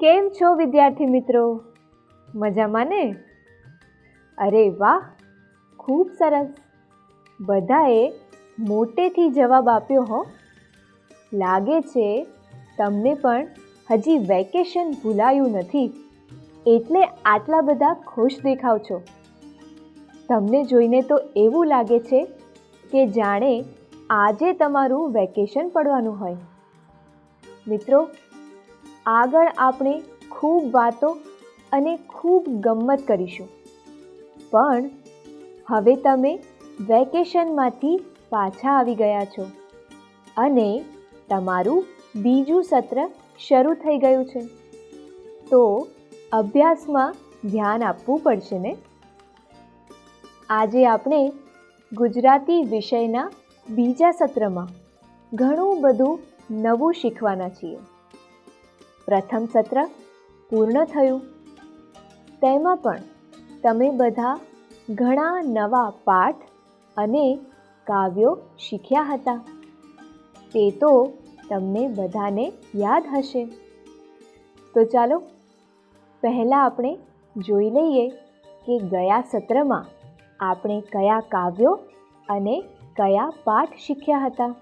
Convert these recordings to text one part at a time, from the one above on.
કેમ છો વિદ્યાર્થી મિત્રો? મજામાં ને? અરે વાહ, ખૂબ સરસ. બધાએ મોટેથી જવાબ આપ્યો હો. લાગે છે તમને પણ હજી વેકેશન ભૂલાયું નથી, એટલે આટલા બધા ખુશ દેખાવ છો. તમને જોઈને તો એવું લાગે છે કે જાણે આજે તમારું વેકેશન પડવાનું હોય. મિત્રો, આગળ આપણે ખૂબ વાતો અને ખૂબ ગમ્મત કરીશું. પણ હવે તમે વેકેશનમાંથી પાછા આવી ગયા છો અને તમારું બીજું સત્ર શરૂ થઈ ગયું છે. તો અભ્યાસમાં ધ્યાન આપવું પડશે ને? આજે આપણે ગુજરાતી વિષયના બીજા સત્રમાં ઘણું બધું નવું શીખવાના છીએ. પ્રથમ સત્ર પૂર્ણ થયું. તેમાં પણ તમે બધા ઘણા નવા પાઠ અને કાવ્યો શીખ્યા હતા. તે તો તમને બધાને યાદ હશે. તો ચાલો પહેલાં આપણે જોઈ લઈએ કે ગયા સત્રમાં આપણે કયા કાવ્યો અને કયા પાઠ શીખ્યા હતા.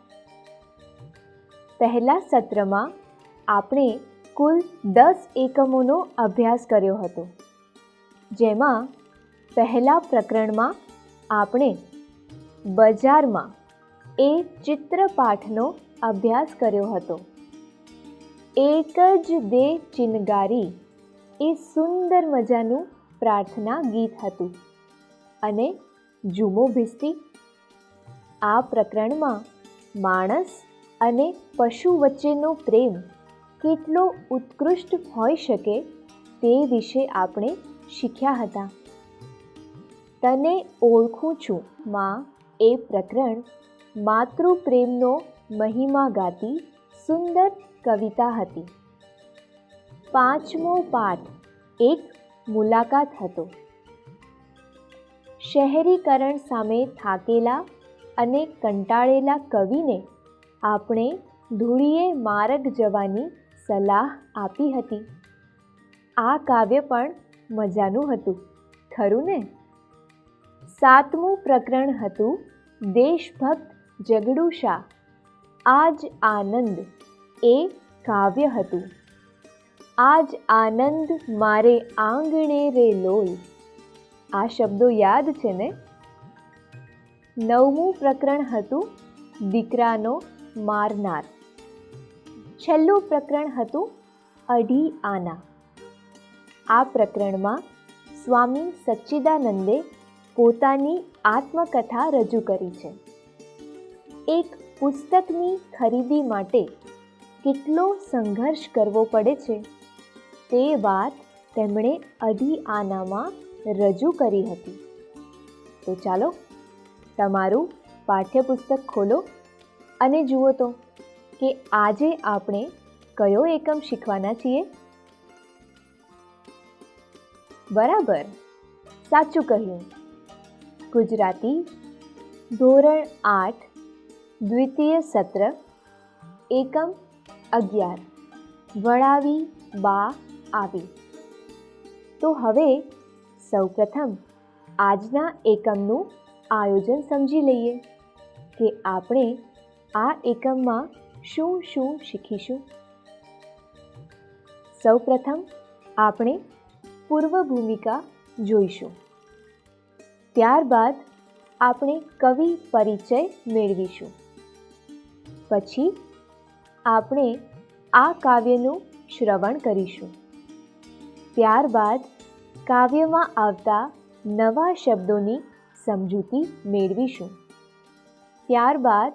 પહેલા સત્રમાં આપણે કુલ 10 એકમોનો અભ્યાસ કર્યો હતો. જેમાં પહેલા પ્રકરણમાં આપણે બજારમાં એ ચિત્રપાઠનો અભ્યાસ કર્યો હતો. એક જ દે ચિનગારી એ સુંદર મજાનું પ્રાર્થના ગીત હતું અને ઝૂમો ભીસ્તી. આ પ્રકરણમાં માણસ અને પશુ વચ્ચેનો પ્રેમ કેટલો ઉત્કૃષ્ટ હોઈ શકે તે વિશે આપણે શીખ્યા હતા. તને ઓળખું છું માં એ પ્રકરણ માતૃપ્રેમનો મહિમા ગાતી સુંદર કવિતા હતી. પાંચમો પાઠ એક મુલાકાત હતો. શહેરીકરણ સામે થાકેલા અને કંટાળેલા કવિને આપણે ધૂળીએ માર્ગ જવાની સલાહ આપી હતી. આ કાવ્ય પણ મજાનું હતું, ખરું ને? સાતમું પ્રકરણ હતું દેશભક્ત જગડુ શા. આજ આનંદ એ કાવ્ય હતું. આજ આનંદ મારે આંગણે રે લોલ. આ શબ્દો યાદ છે ને? નવમું પ્રકરણ હતું દીકરાનો મારનાર. છેલ્લું પ્રકરણ હતું અઢી આના. આ પ્રકરણમાં સ્વામી સચ્ચિદાનંદે પોતાની આત્મકથા રજૂ કરી છે. એક પુસ્તકની ખરીદી માટે કેટલો સંઘર્ષ કરવો પડે છે તે વાત તેમણે અઢી આનામાં રજૂ કરી હતી. તો ચાલો તમારું પાઠ્યપુસ્તક ખોલો અને જુઓ તો કે આજે આપણે કયો એકમ શીખવાના છીએ. બરાબર, સાચું કહ્યું. ગુજરાતી ધોરણ 8 દ્વિતીય સત્ર એકમ 11 વળાવી બા આવી. તો હવે સૌપ્રથમ આજના એકમનું આયોજન સમજી લઈએ કે આપણે આ એકમમાં શું શું શીખીશું. સૌપ્રથમ આપણે પૂર્વ ભૂમિકા જોઈશું. ત્યારબાદ આપણે કવિ પરિચય મેળવીશું. પછી આપણે આ કાવ્યનું શ્રવણ કરીશું. ત્યારબાદ કાવ્યમાં આવતા નવા શબ્દોની સમજૂતી મેળવીશું. ત્યારબાદ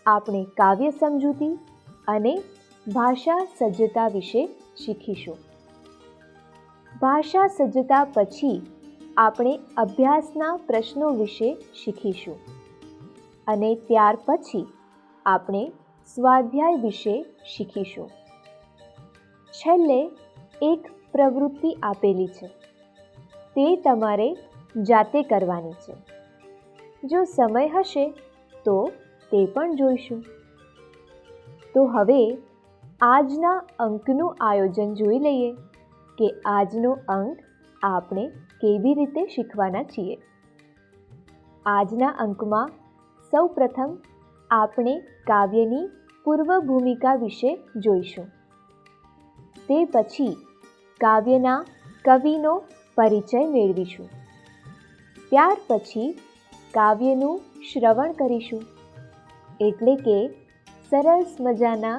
આપણે કાવ્ય સમજૂતી અને ભાષા સજ્જતા વિશે શીખીશું. ભાષા સજ્જતા પછી આપણે અભ્યાસના પ્રશ્નો વિશે શીખીશું અને ત્યાર પછી આપણે સ્વાધ્યાય વિશે શીખીશું. છેલ્લે એક પ્રવૃત્તિ આપેલી છે, તે તમારે જાતે કરવાની છે. જો સમય હશે તો તે પણ જોઈશું. તો હવે આજના અંકનું આયોજન જોઈ લઈએ કે આજનો અંક આપણે કેવી રીતે શીખવાના છીએ. આજના અંકમાં સૌપ્રથમ આપણે કાવ્યની પૂર્વ ભૂમિકા વિશે જોઈશું. તે પછી કાવ્યના કવિનો પરિચય મેળવીશું. ત્યાર પછી કાવ્યનું શ્રવણ કરીશું, એટલે કે સરસ મજાના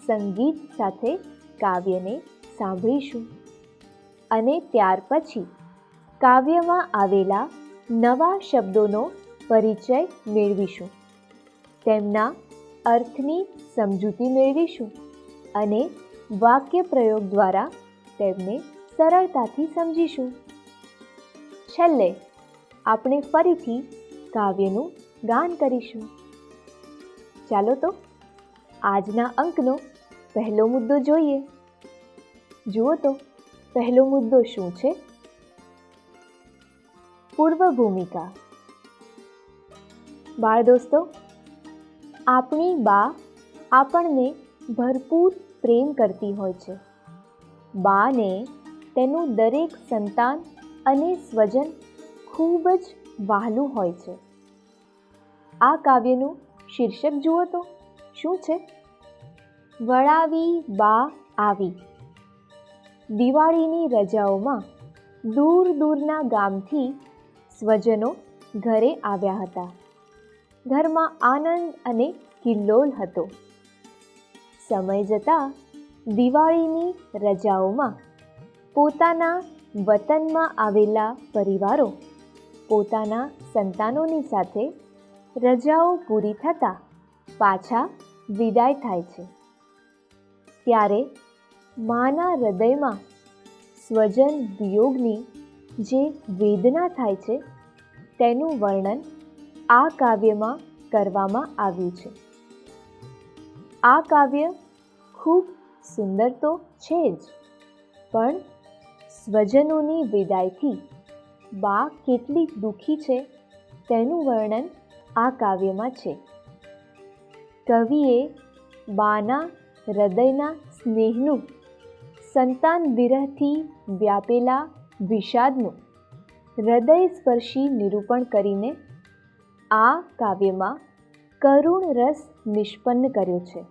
સંગીત સાથે કાવ્યને સાંભળીશું. અને ત્યાર પછી કાવ્યમાં આવેલા નવા શબ્દોનો પરિચય મેળવીશું, તેમના અર્થની સમજૂતી મેળવીશું અને વાક્ય પ્રયોગ દ્વારા તેમને સરળતાથી સમજીશું. છેલ્લે આપણે ફરીથી કાવ્યનું ગાન કરીશું. ચાલો તો આજના અંકનો પહેલો મુદ્દો જોઈએ. જુઓ તો પહેલો મુદ્દો શું છે? પૂર્વ ભૂમિકા. બાળ દોસ્તો, આપણી બા આપણને ભરપૂર પ્રેમ કરતી હોય છે. બાને તેનું દરેક સંતાન અને સ્વજન ખૂબ જ વહાલું હોય છે. આ કાવ્યનું શીર્ષક જુઓ તો શું છે? વળાવી બા આવી. દિવાળીની રજાઓમાં દૂર દૂરના ગામથી સ્વજનો ઘરે આવ્યા હતા. ઘરમાં આનંદ અને કિલ્લોલ હતો. સમય જતાં દિવાળીની રજાઓમાં પોતાના વતનમાં આવેલા પરિવારો પોતાના સંતાનોની સાથે રજાઓ પૂરી થતાં પાછા વિદાય થાય છે. ત્યારે માના હૃદયમાં સ્વજન વિયોગની જે વેદના થાય છે તેનું વર્ણન આ કાવ્યમાં કરવામાં આવ્યું છે. આ કાવ્ય ખૂબ સુંદર તો છે જ, પણ સ્વજનોની વિદાયથી બા કેટલી દુઃખી છે તેનું વર્ણન આ કાવ્યમાં છે. કવિએ બાના હૃદયના સ્નેહનું, સંતાન વિરહથી વ્યાપેલા વિષાદનું હૃદયસ્પર્શી નિરૂપણ કરીને આ કાવ્યમાં કરુણ રસ નિષ્પન્ન કર્યો છે.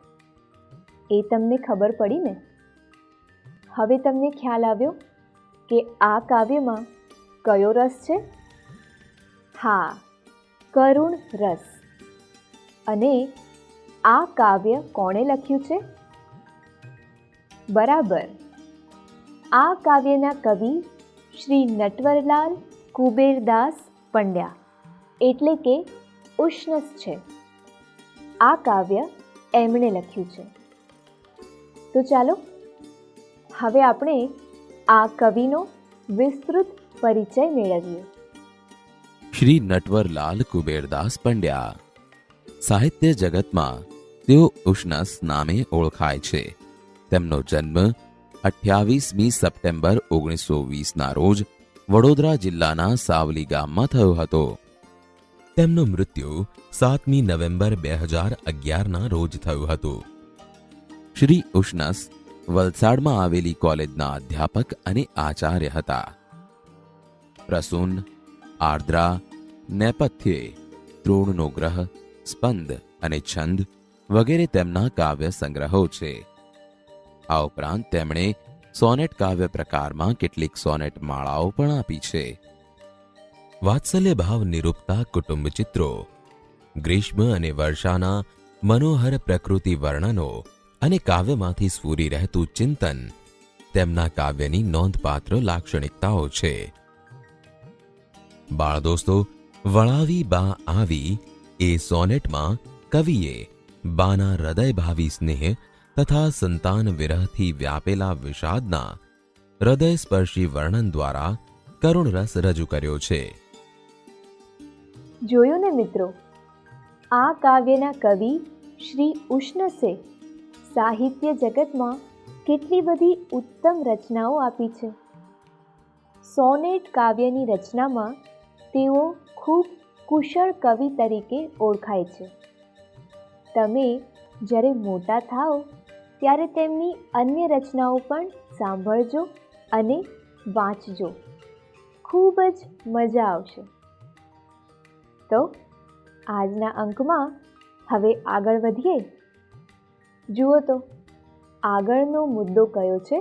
એ તમને ખબર પડી ને? હવે તમને ખ્યાલ આવ્યો કે આ કાવ્યમાં કયો રસ છે? હા, કરુણ રસ. અને આ કાવ્ય કોણે લખ્યું છે? બરાબર, આ કાવ્યના કવિ શ્રી નટવરલાલ કુબેરદાસ પંડ્યા એટલે કે ઉષ્ણસ છે. આ કાવ્ય એમણે લખ્યું છે. તો ચાલો હવે આપણે આ કવિનો વિસ્તૃત પરિચય મેળવીએ. શ્રી નટવરલાલ કુબેરદાસ પંડ્યા. સાહિત્ય જગતમાં તેઓ ઉષ્ણસ નામે ઓળખાય છે. તેમનો જન્મ 28મી સપ્ટેમ્બર 1920ના રોજ વડોદરા જિલ્લાના સાવલી ગામમાં થયો હતો. તેમનું મૃત્યુ 7મી નવેમ્બર 2011ના રોજ થયું હતું. શ્રી ઉષ્ણસ વલસાડમાં આવેલી કોલેજના અધ્યાપક અને આચાર્ય હતા. પ્રસૂન, આર્દ્રા, નેપથ્યે, તૃણનો ગ્રહ, સ્પંદ અને છંદ વગેરે તેમના કાવ્ય સંગ્રહો છે. આ ઉપરાંત તેમણે સોનેટ કાવ્ય પ્રકારમાં કેટલીક સોનેટ માળાઓ પણ આપી છે. વાત્સલ્ય ભાવ નિરૂપતા કુટુંબ ચિત્રો, ગ્રીષ્મ અને વર્ષાના મનોહર પ્રકૃતિ વર્ણનો અને કાવ્યમાંથી સ્ફુરી રહેતું ચિંતન તેમના કાવ્યની નોંધપાત્ર લાક્ષણિકતાઓ છે. બાળ દોસ્તો, વળાવી બા આવી એ સોનેટમાં કવિએ બાના હૃદયભાવી સ્નેહ તથા સંતાન વિરહથી વ્યાપેલા વિષાદના હૃદયસ્પર્શી વર્ણન દ્વારા કરુણ રસ રજૂ કર્યો છે. જોયું ને મિત્રો, આ કાવ્યના કવિ શ્રી ઉષ્ણસે સાહિત્ય જગતમાં કેટલી બધી ઉત્તમ રચનાઓ આપી છે. સોનેટ કાવ્યની રચનામાં તેઓ ખૂબ કુશળ કવિ તરીકે ઓળખાય છે. તમે જ્યારે મોટા થાઓ ત્યારે તેમની અન્ય રચનાઓ પણ સાંભળજો અને વાંચજો. ખૂબ જ મજા આવશે. તો આજના અંકમાં હવે આગળ વધીએ. જુઓ તો આગળનો મુદ્દો કયો છે?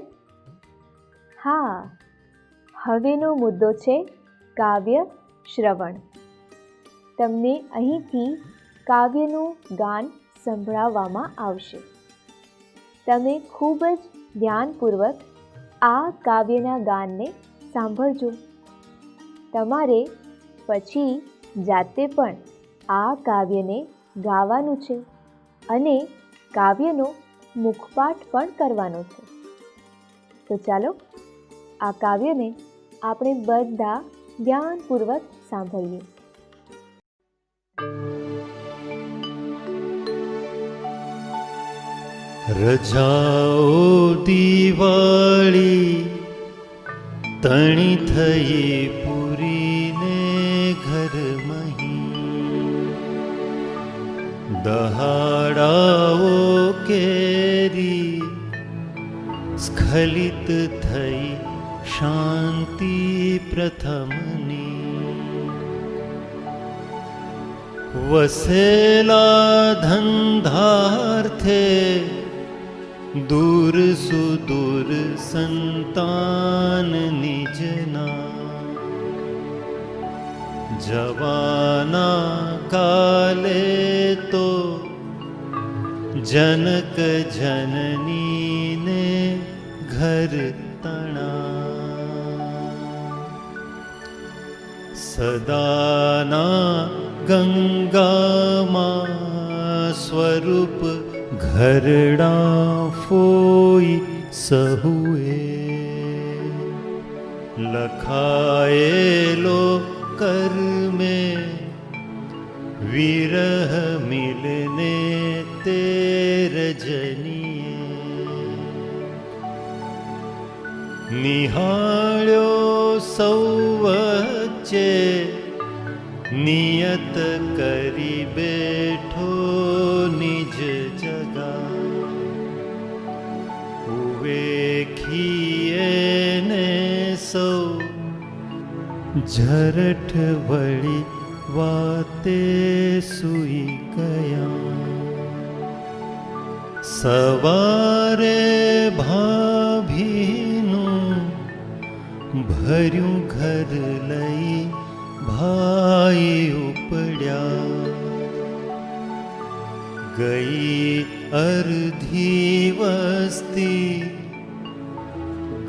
હા, હવેનો મુદ્દો છે કાવ્ય શ્રવણ. તમને અહીંથી કાવ્યનું ગાન સંભળાવવામાં આવશે. તમે ખૂબ જ ધ્યાનપૂર્વક આ કાવ્યના ગાનને સાંભળજો. તમારે પછી જાતે પણ આ કાવ્યને ગાવાનું છે અને કાવ્યનો મુખપાઠ પણ કરવાનો છે. તો ચાલો આ કાવ્યને આપણે બધા ધ્યાનપૂર્વક સાંભળીએ. રજાઓ દિવાળી તણી થઈ પૂરીને ઘર મહી, દહાડાઓ કેરી સ્ખલિત થઈ શાંતિ પ્રથમની, વસેલા ધંધાર્થે દૂર સુદૂર સંતાન નિજના, જવાના કાલે તો જનક જનનીને ઘર તણા, સદાના ગંગામાં સ્વરૂપ ઘરડા ફોઈ સહુએ, લખાયેલો કર્મે વિરહ મિલને તે રજનીએ, નિહાળ્યો સૌ વચ્ચે નિયત કરી બેઠો નિજ જગા, ઉવેખીએ ને સૌ જરઠ વળી વાતે સૂઈ ગયા, સવારે ભાભીનું ભર્યું ઘર લઈ ભાઈ ઉપડ્યા, ગઈ અર્ધી વસ્તી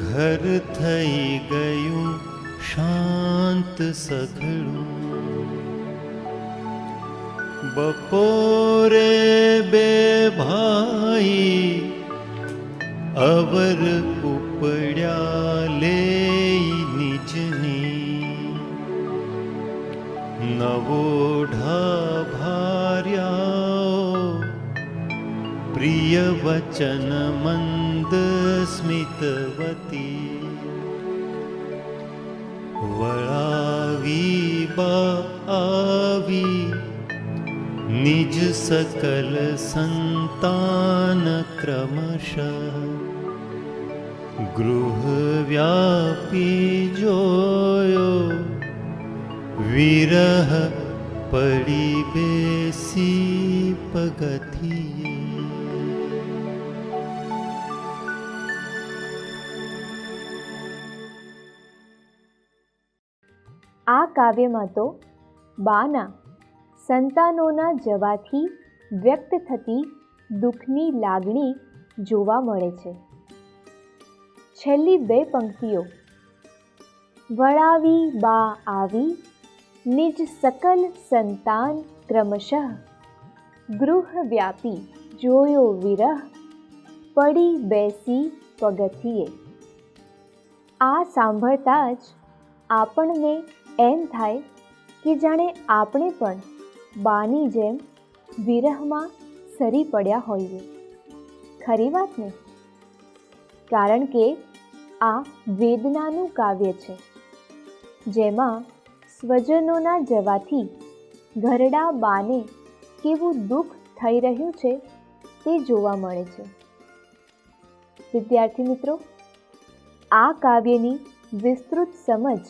ઘર થઈ ગયું શાંત સઘળું, બપોરે બે ભાઈ અવર ઉપડ્યા લેઈ નિજની, નવોઢા ભાર્યાઓ પ્રિય વચન મંદ સ્મિતવતી, વળાવી બા આવી નિજ સકલ સંતાન ક્રમશઃ, ગૃહ વ્યાપી જોયો વિરહ પડી બેસી પગથિયે. આ કાવ્યમાં તો બાના સંતાનોના જવાથી વ્યક્ત થતી દુઃખની લાગણી જોવા મળે છે. છેલ્લી બે પંક્તિઓ, વળાવી બા આવી નિજ સકલ સંતાન ક્રમશઃ, ગૃહ વ્યાપી જોયો વિરહ પડી બેસી પગથિયે. આ સાંભળતા જ આપણને એમ થાય કે જાણે આપણે પણ બાની જેમ વિરહમાં સરી પડ્યા હોઈએ. ખરી વાત ને? કારણ કે આ વેદનાનું કાવ્ય છે, જેમાં સ્વજનોના જવાથી ઘરડા બાને કેવું દુઃખ થઈ રહ્યું છે તે જોવા મળે છે. વિદ્યાર્થી મિત્રો, આ કાવ્યની વિસ્તૃત સમજ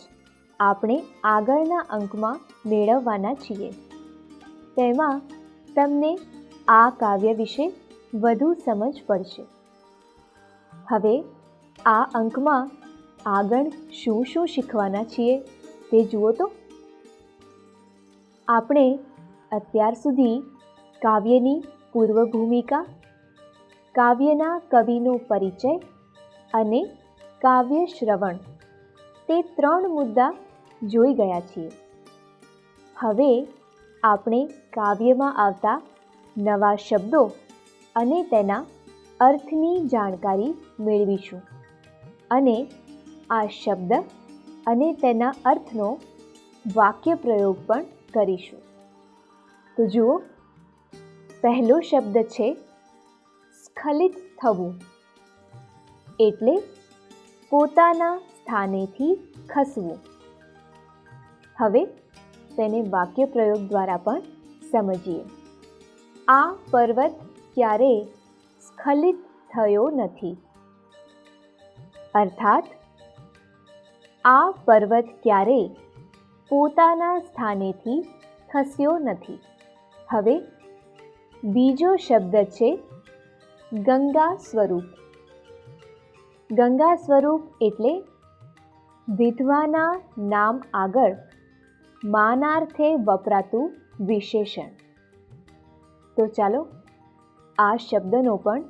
આપણે આગળના અંકમાં મેળવવાના છીએ. તેમાં તમને આ કાવ્ય વિશે વધુ સમજ પડશે. હવે આ અંકમાં આગળ શું શું શીખવાના છીએ તે જુઓ તો. આપણે અત્યાર સુધી કાવ્યની પૂર્વ ભૂમિકા, કાવ્યના કવિનો પરિચય અને કાવ્ય શ્રવણ તે 3 મુદ્દા જોઈ ગયા છીએ. હવે આપણે કાવ્યમાં આવતા નવા શબ્દો અને તેના અર્થની જાણકારી મેળવીશું અને આ શબ્દ અને તેના અર્થનો વાક્ય પ્રયોગ પણ કરીશું. તો જુઓ, પહેલો શબ્દ છે સ્ખલિત થવું, એટલે પોતાના સ્થાનેથી ખસવું. હવે તેને વાક્ય પ્રયોગ દ્વારા પણ સમજીએ. આ પર્વત ક્યારેય સ્ખલિત થયો નથી. અર્થાત આ પર્વત ક્યારેય પોતાના સ્થાનેથી ખસ્યો નથી. હવે બીજો શબ્દ છે ગંગા સ્વરૂપ. ગંગા સ્વરૂપ એટલે વિધવાના નામ આગળ માનાર્થે વપરાતું વિશેષણ. તો ચાલો આ શબ્દનો પણ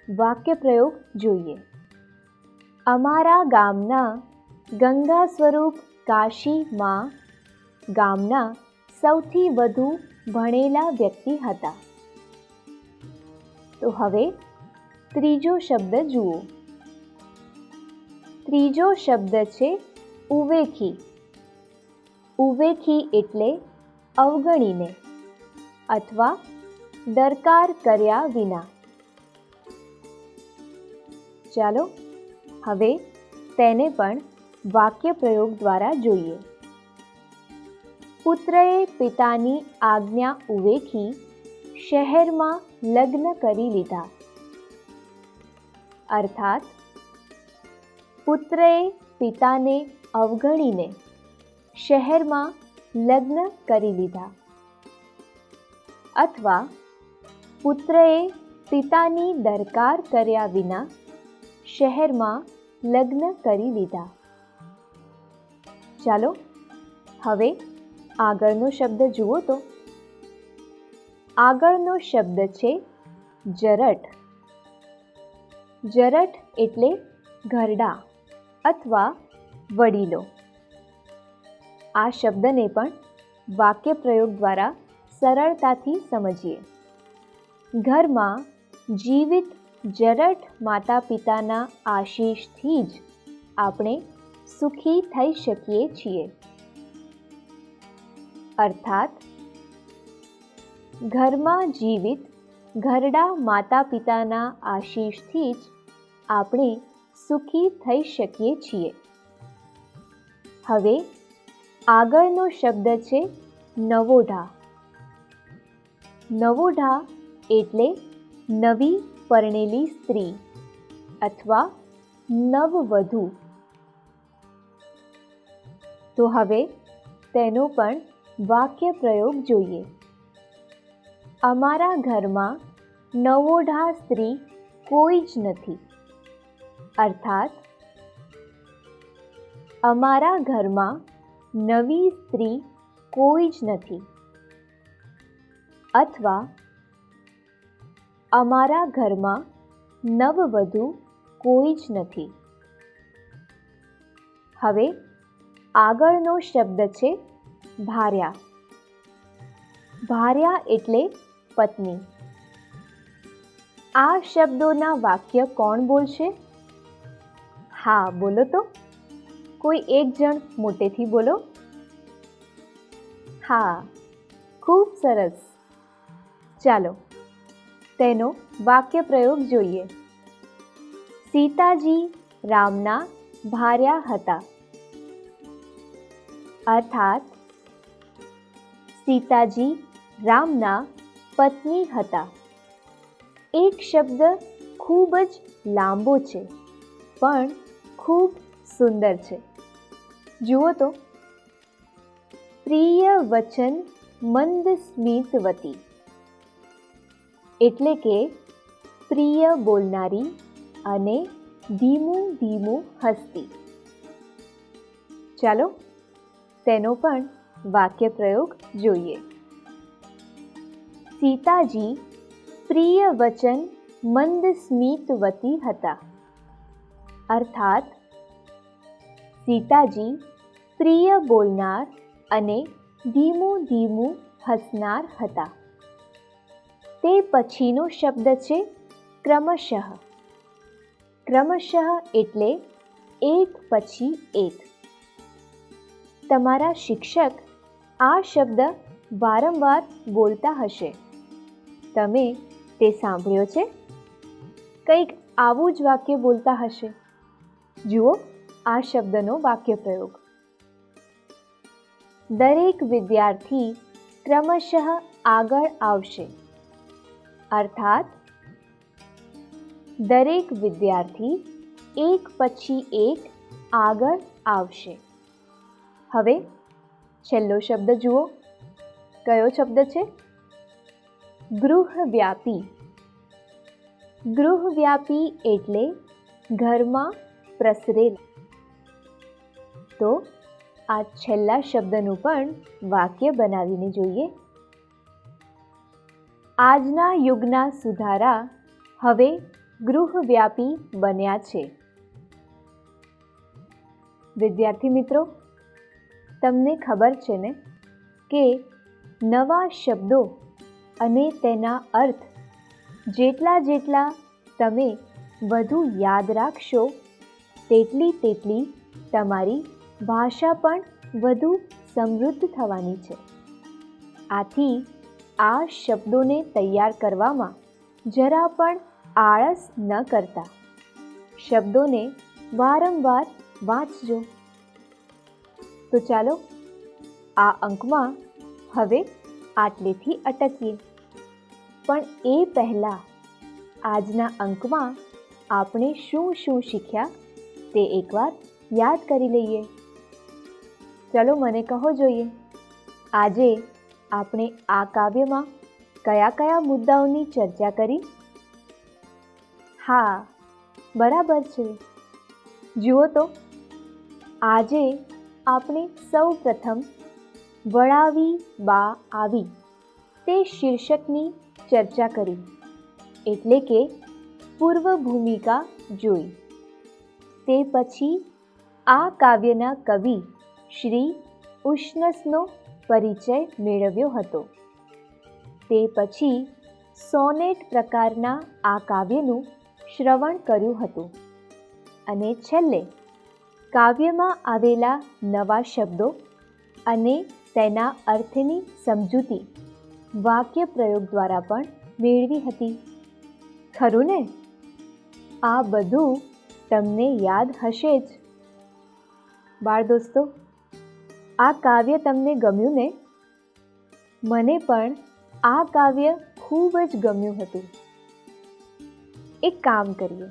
વાક્ય પ્રયોગ જોઈએ. અમારા ગામના ગંગા સ્વરૂપ કાશીમાં ગામના સૌથી વધુ ભણેલા વ્યક્તિ હતા. તો હવે ત્રીજો શબ્દ જુઓ. ત્રીજો શબ્દ છે ઉવેખી. ઉવેખી એટલે અવગણીને અથવા દરકાર કર્યા વિના. ચાલો હવે તેને પણ વાક્ય પ્રયોગ દ્વારા જોઈએ. પુત્રએ પિતાની આજ્ઞા ઉવેખી શહેરમાં લગ્ન કરી લીધા. અર્થાત પુત્રએ પિતાને અવગણીને શહેરમાં લગ્ન કરી લીધા. અથવા પુત્રએ પિતાની દરકાર કર્યા વિના શહેરમાં લગ્ન કરી લીધા. ચાલો હવે આગળનો શબ્દ જુઓ તો. આગળનો શબ્દ છે જરઠ. જરઠ એટલે ઘરડા અથવા વડીલો. આ શબ્દને પણ વાક્ય પ્રયોગ દ્વારા સરળતાથી સમજીએ. ઘરમાં જીવિત જરઠ માતા પિતાના આશીષથી જ આપણે સુખી થઈ શકીએ છીએ. અર્થાત ઘરમાં જીવિત ઘરડા માતા પિતાના આશીષથી જ આપણે સુખી થઈ શકીએ છીએ. હવે આગળનો શબ્દ છે નવોઢા. નવોઢા એટલે નવી પરણેલી સ્ત્રી અથવા નવવધુ. તો હવે તેનો પણ વાક્ય પ્રયોગ જોઈએ. અમારા ઘરમાં નવોઢા સ્ત્રી કોઈ જ નથી. અર્થાત અમારા ઘરમાં નવી સ્ત્રી કોઈ જ નથી. અથવા અમારા ઘરમાં નવવધુ કોઈ જ નથી. હવે આગળનો શબ્દ છે ભાર્યા. ભાર્યા એટલે પત્ની. આ શબ્દોના વાક્ય કોણ બોલશે? હા, બોલો તો. કોઈ એક જણ મોટેથી બોલો. હા, ખૂબ સરસ. ચાલો તેનો વાક્ય પ્રયોગ જોઈએ. સીતાજી રામના ભાર્યા હતા. અર્થાત સીતાજી રામના પત્ની હતા. એક શબ્દ ખૂબ જ લાંબો છે પણ ખૂબ સુંદર છે. જુઓ તો, પ્રિય વચન મંદ સ્મિતવતી, એટલે કે પ્રિય બોલનારી અને ધીમું ધીમું હસતી. ચાલો તેનો પણ વાક્ય પ્રયોગ જોઈએ. સીતાજી પ્રિય વચન મંદ સ્મિતવતી હતા. અર્થાત સીતાજી પ્રિય બોલનાર અને ધીમું ધીમું હસનાર હતા. તે પછીનો શબ્દ છે ક્રમશઃ. ક્રમશઃ એટલે એક પછી એક. તમારા શિક્ષક આ શબ્દ વારંવાર બોલતા હશે. તમે તે સાંભળ્યો છે? કંઈક આવું જ વાક્ય બોલતા હશે. જુઓ આ શબ્દનો વાક્ય પ્રયોગ. દરેક વિદ્યાર્થી ક્રમશઃ આગળ આવશે. અર્થાત દરેક વિદ્યાર્થી એક પછી એક આગળ આવશે. હવે છેલ્લો શબ્દ જુઓ. કયો શબ્દ છે? ગૃહવ્યાપી. ગૃહવ્યાપી એટલે ઘરમાં પ્રસરેલ. તો આ છેલ્લા શબ્દનું પણ વાક્ય બનાવીને જોઈએ. આજના યુગના સુધારા હવે ગૃહવ્યાપી બન્યા છે. વિદ્યાર્થી મિત્રો, તમને ખબર છે ને કે નવા શબ્દો અને તેના અર્થ જેટલા જેટલા તમે વધુ યાદ રાખશો તેટલી તમારી ભાષા પણ વધુ સમૃદ્ધ થવાની છે. આથી આ શબ્દોને તૈયાર કરવામાં જરા પણ આળસ ન કરતા શબ્દોને વારંવાર વાંચજો. તો ચાલો આ અંકમાં હવે આટલેથી અટકીએ. પણ એ પહેલાં આજના અંકમાં આપણે શું શું શીખ્યા તે એકવાર યાદ કરી લઈએ. ચલો મને કહો જોઈએ, આજે આપણે આ કાવ્યમાં કયા કયા મુદ્દાઓની ચર્ચા કરી? હા, બરાબર છે. જુઓ તો, આજે આપણે સૌ પ્રથમ વળાવી બા આવી તે શીર્ષકની ચર્ચા કરી, એટલે કે પૂર્વ ભૂમિકા જોઈ. તે પછી આ કાવ્યના કવિ શ્રી ઉષ્ણસનો પરિચય મેળવ્યો હતો. તે પછી સોનેટ પ્રકારના આ કાવ્યનું શ્રવણ કર્યું હતું. અને છેલ્લે કાવ્યમાં આવેલા નવા શબ્દો અને તેના અર્થની સમજૂતી વાક્ય પ્રયોગ દ્વારા પણ મેળવી હતી. ખરું ને? આ બધું તમને યાદ હશે જ. બાળ દોસ્તો, આ કાવ્ય તમને ગમ્યું ને? મને પણ આ કાવ્ય ખૂબ જ ગમ્યું હતું. એક કામ કરીએ,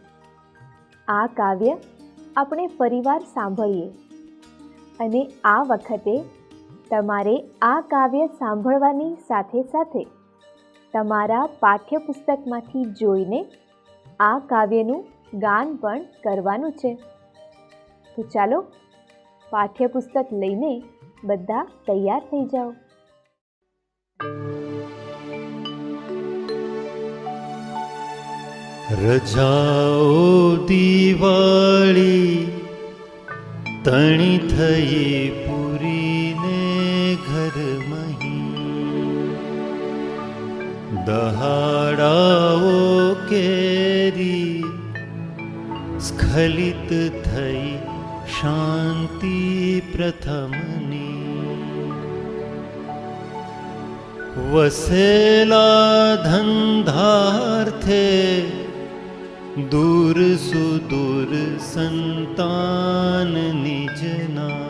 આ કાવ્ય આપણે ફરીવાર સાંભળીએ અને આ વખતે તમારે આ કાવ્ય સાંભળવાની સાથે સાથે તમારા પાઠ્યપુસ્તકમાંથી જોઈને આ કાવ્યનું ગાન પણ કરવાનું છે. તો ચાલો પાઠ્યપુસ્તક લઈને બધા તૈયાર થઈ જાઓ. રજાઓ દિવાળી તણી થઈ પૂરીને ઘર મહી, દહાડાઓ કેરી સ્ખલિત થઈ શાંતિ પ્રથમની, વસેલા ધંધાર્થે દૂર સુદૂર સંતાન નિજના,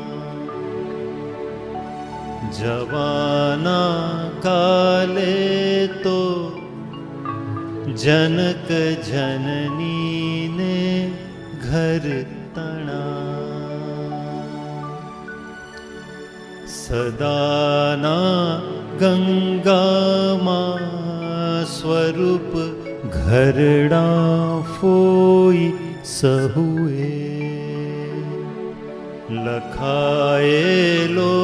જવાના કાલે તો जनक जननी ने घर तना। सदाना गंगामा स्वरूप घरડા ફોઈ સહુએ। લખાયેલો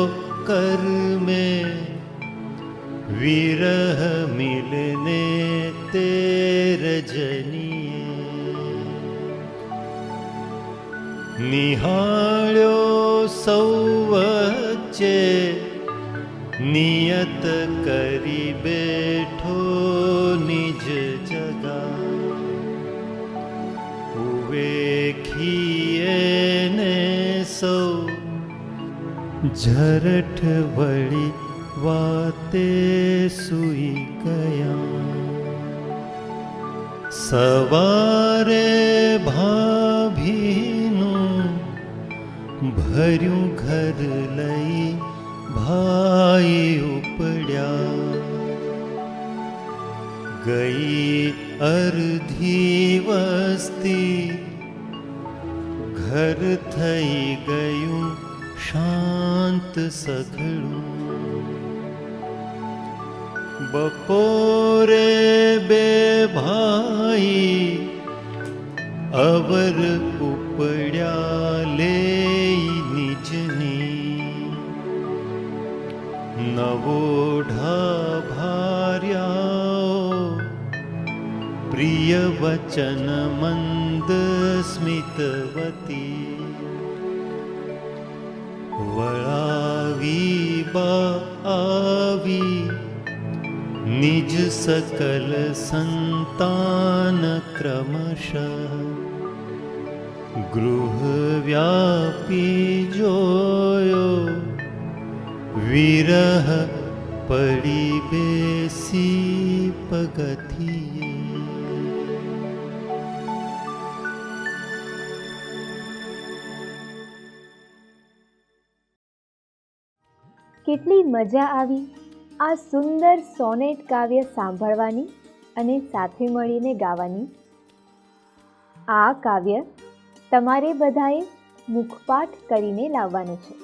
કર્મે વિરહ મિલને તે રજનીએ। નિહાળ્યો સૌ વચ્ચે નિયત કરી બેઠો નિજ જગા। ઉવેખીએ ને સૌ ઝરઠ વળી વાતે સૂઈ ગયા। સવારે ભાભીનું ભર્યું ઘર લઈ ભાઈ ઉપડ્યા। ગઈ અર્ધી વસ્તી ઘર થઈ ગયું શાંત સઘળું। બપોરે બે ભાઈ અવર ઉપડ્યા લેઈ નિજની। નવોઢા ભાર્યાઓ પ્રિય વચન મંદ સ્મિતવતી। વળાવી બા આવી નિજ સકલ સંતાન ક્રમશઃ। ગૃહ વ્યાપી જોયો વિરહ પડી બેસી પગથિયે। કેટલી મજા આવી આ સુંદર સોનેટ કાવ્ય સાંભળવાની અને સાથે મળીને ગાવાની। આ કાવ્ય તમારે બધાએ મુખપાઠ કરીને લાવવાનું છે।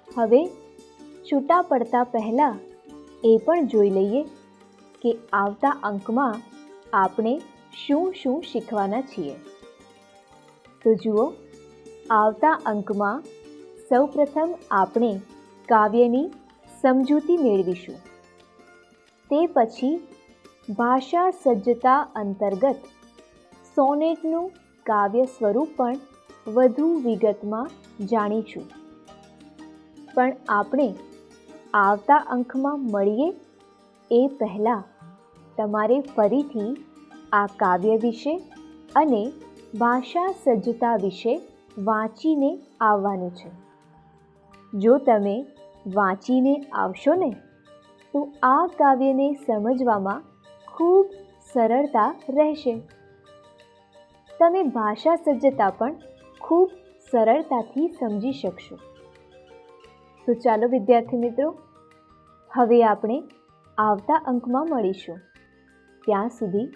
હવે છૂટા પડતા પહેલાં એ પણ જોઈ લઈએ કે આવતા અંકમાં આપણે શું શું શીખવાના છીએ। તો જુઓ, આવતા અંકમાં સૌપ્રથમ આપણે કાવ્યની સમજૂતી મેળવીશું। તે પછી ભાષા સજ્જતા અંતર્ગત સોનેટનું કાવ્ય સ્વરૂપ પણ વધુ વિગતમાં જાણીશું। પણ આપણે આવતા અંકમાં મળીએ એ પહેલાં તમારે ફરીથી આ કાવ્ય વિશે અને ભાષા સજ્જતા વિશે વાંચીને આવવાનું છે। જો તમે વાંચીને આવશો ને તો આ કાવ્યને સમજવામાં ખૂબ સરળતા રહેશે। તમે ભાષા સજ્જતા પણ ખૂબ સરળતાથી સમજી શકશો। તો ચાલો વિદ્યાર્થી મિત્રો, હવે આપણે આવતા અંકમાં મળીશું। ત્યાં સુધી